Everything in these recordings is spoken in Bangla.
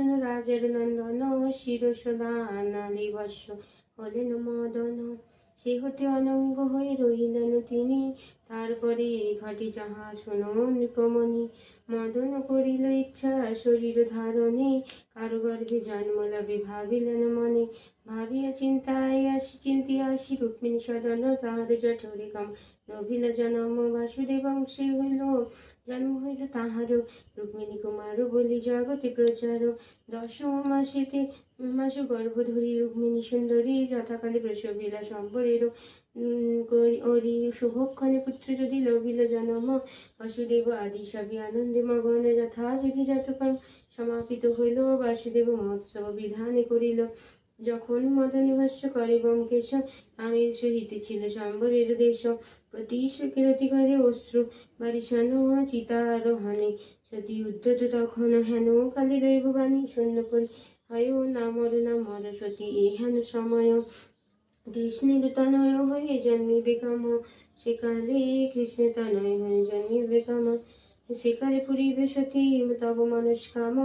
ভীষণ রাজের নন্দন, শিরসদানালি বর্ষ হলেন মদন। সে হতে অনঙ্গ হয়ে রহিলেন তিনি, তারপরে ঘটে যাহা শুনো নৃপমণি। মদন করিল ইচ্ছা শরীর ধারণে, কারো গর্ভে জন্ম লবে ভাবিলেন মনে। ভাবিয়া চিন্তিয়া আসি রুক্মিণী সদন, তাহার জঠরে কাম নভিল জনম। বাসুদেব অংশে হইল জন্ম হইল তাহার, রুক্মিণী কুমার বলি জগতে প্রচার। দশম মাসে গর্ভ ধরি রুক্মিণী সুন্দরী, যথাকালে প্রসবিলা সম্বরের ওরি। শুভক্ষণে পুত্র যদি লভিল জনম, বাসুদেব আদি সবই আনন্দে মগন। যথাবিধি যতকর্ম সমাপিত হইল, বাসুদেব মহোৎসব বিধানে করিল। যখন মদনী ভাষ্য করে ব্যোমকেশ, আমির সহিত ছিল সম্বরের দেশ। প্রতি কিরতি করে অশ্রু বারিশান, চিতারোহণে সতী উদ্যত তখন। হেন কালে রইব বাণী শূন্য করি, হয় না মর সতী এহেন সময়। কৃষ্ণের তনয় হয়ে জন্মিবে কাম, সেকালে কৃষ্ণের তনয় হয়ে জন্মিবে কাম। সেকালে পুরিবে সতী তব মানুষ কাম,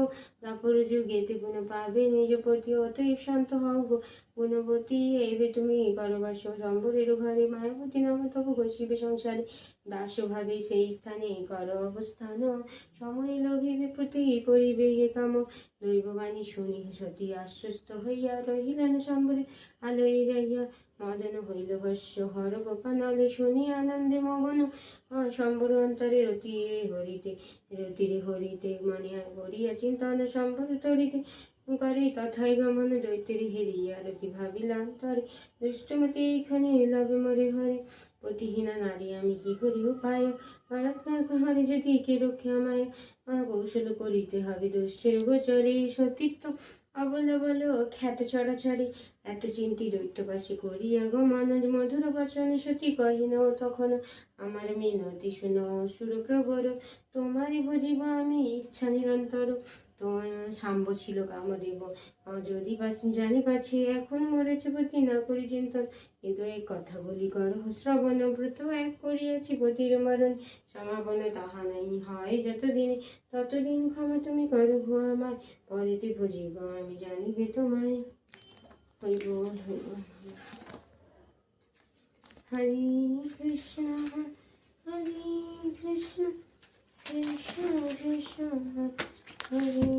দাপর যুগেতে গুণ পাবে নিজ পতি। অতএব শান্ত হও গুণবতী, এইবে তুমি করবাস সম্বরের ঘরে। মায়াবতী নাম তব ঘষিবে সংসারে, দাস ভাবে সেই স্থানে কর অবস্থান। সময় লভিবে প্রতি করিবে হে কাম, দৈববাণী শুনি সতী আশ্বস্ত হইয়া রহিলেন সম্বরে আলোয় যাইয়া। মদন হইল বশ্য হর গোপানলে, শুনি আনন্দে মগন সম্বর অন্তরে রতিরে হরিতে মনে করিয়া চিন্তন সম্বর তরিতে করে। তথায় গমন দৈত্যের হেরিয়া রতি ভাবিলান্তরে, দুষ্টমতি এইখানে লবে মরে হরে। পতিহীনা নারী আমি কি করি উপায়, বলাৎকার হরে যদি কে রক্ষে আমায়। কৌশল করিতে হবে দুষ্টের গোচরে, সতীত্ব অবল বল খ্যাত চরাচরে। এত চিন্তি দৈত্যবাসী করিয়া গমন, মধুর বচনে সতী কহিন তখন। আমার মিনতি শুন সুর প্রবর, তোমারই বুঝিব আমি ইচ্ছা নিরন্তর। তোমার সাম্ব ছিল কামদেব যদি জানি পাছি, এখন মরেছে পতি না করি চিন্তন। কিন্তু এক কথা বলি কর শ্রবণ, ব্রত এক করিয়াছি পতির মরণ। সমাপন তাহা নাই হয় যতদিনে, ততদিন ক্ষমা তুমি করো গো আমায়। পরেতে বুঝিব আমি জানিবে তোমায়। হরি বল হরি বল। হরে কৃষ্ণ হরে কৃষ্ণ কৃষ্ণ কৃষ্ণ হরে